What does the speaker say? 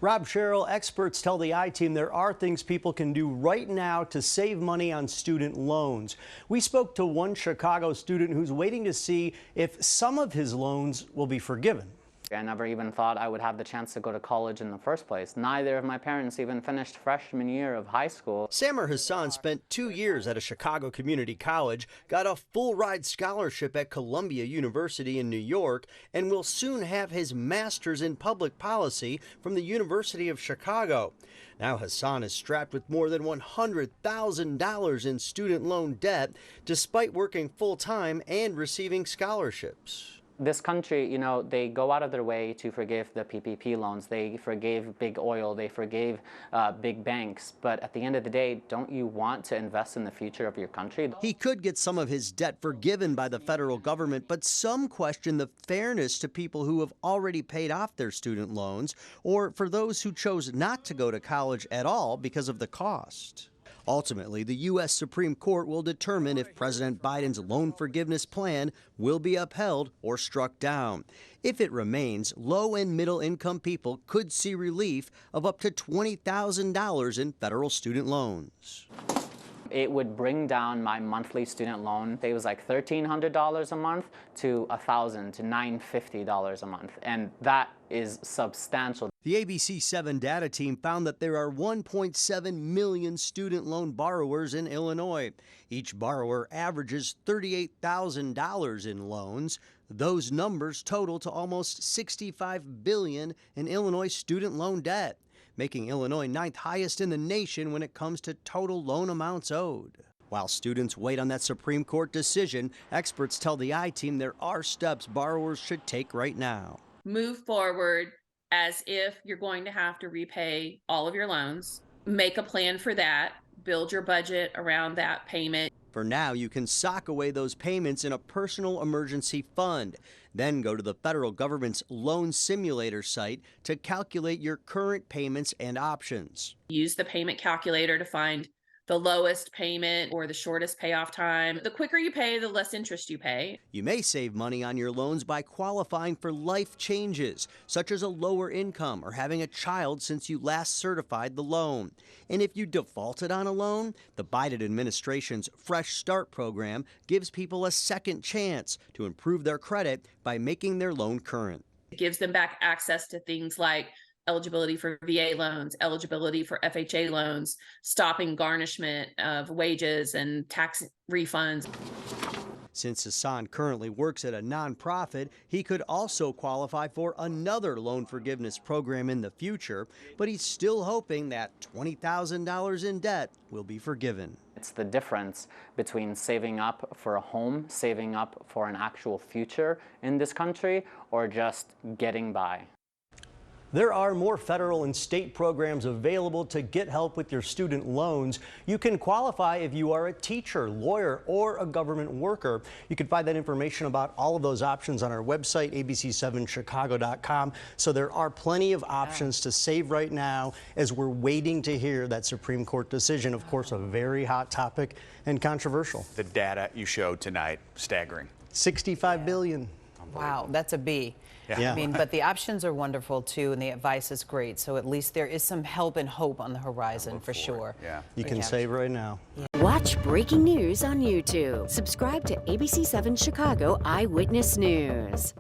Rob Sherrill, experts tell the I-Team there are things people can do right now to save money on student loans. We spoke to one Chicago student who's waiting to see if some of his loans will be forgiven. I never even thought I would have the chance to go to college in the first place. Neither of my parents even finished freshman year of high school. Samer Hassan spent 2 years at a Chicago community college, got a full-ride scholarship at Columbia University in New York, and will soon have his master's in public policy from the University of Chicago. Now Hassan is strapped with more than $100,000 in student loan debt, despite working full-time and receiving scholarships. This country, they go out of their way to forgive the PPP loans. They forgave big oil, they forgave big banks. But at the end of the day, don't you want to invest in the future of your country? He could get some of his debt forgiven by the federal government, but some question the fairness to people who have already paid off their student loans, or for those who chose not to go to college at all because of the cost. Ultimately, the U.S. Supreme Court will determine if President Biden's loan forgiveness plan will be upheld or struck down. If it remains, low and middle income people could see relief of up to $20,000 in federal student loans. It would bring down my monthly student loan. It was like $1,300 a month to $1,000 to $950 a month, and that is substantial. The ABC 7 data team found that there are 1.7 million student loan borrowers in Illinois. Each borrower averages $38,000 in loans. Those numbers total to almost $65 billion in Illinois student loan debt, making Illinois 9th highest in the nation when it comes to total loan amounts owed. While students wait on that Supreme Court decision, experts tell the I-Team there are steps borrowers should take right now. Move forward as if you're going to have to repay all of your loans. Make a plan for that. Build your budget around that payment. For now, you can sock away those payments in a personal emergency fund. Then go to the federal government's loan simulator site to calculate your current payments and options. Use the payment calculator to find the lowest payment or the shortest payoff time. The quicker you pay, the less interest you pay. You may save money on your loans by qualifying for life changes, such as a lower income or having a child since you last certified the loan. And if you defaulted on a loan, the Biden administration's Fresh Start program gives people a second chance to improve their credit by making their loan current. It gives them back access to things like eligibility for VA loans, eligibility for FHA loans, stopping garnishment of wages and tax refunds. Since Hassan currently works at a nonprofit, he could also qualify for another loan forgiveness program in the future, but he's still hoping that $20,000 in debt will be forgiven. It's the difference between saving up for a home, saving up for an actual future in this country, or just getting by. There are more federal and state programs available to get help with your student loans. You can qualify if you are a teacher, lawyer, or a government worker. You can find that information about all of those options on our website, abc7chicago.com. So there are plenty of options to save right now as we're waiting to hear that Supreme Court decision. Of course, a very hot topic and controversial. The data you showed tonight, staggering. $65 billion. Wow, that's a B. Yeah. I mean, but the options are wonderful too, and the advice is great. So at least there is some help and hope on the horizon for sure. Yeah. You can save right now. Watch breaking news on YouTube. Subscribe to ABC 7 Chicago Eyewitness News.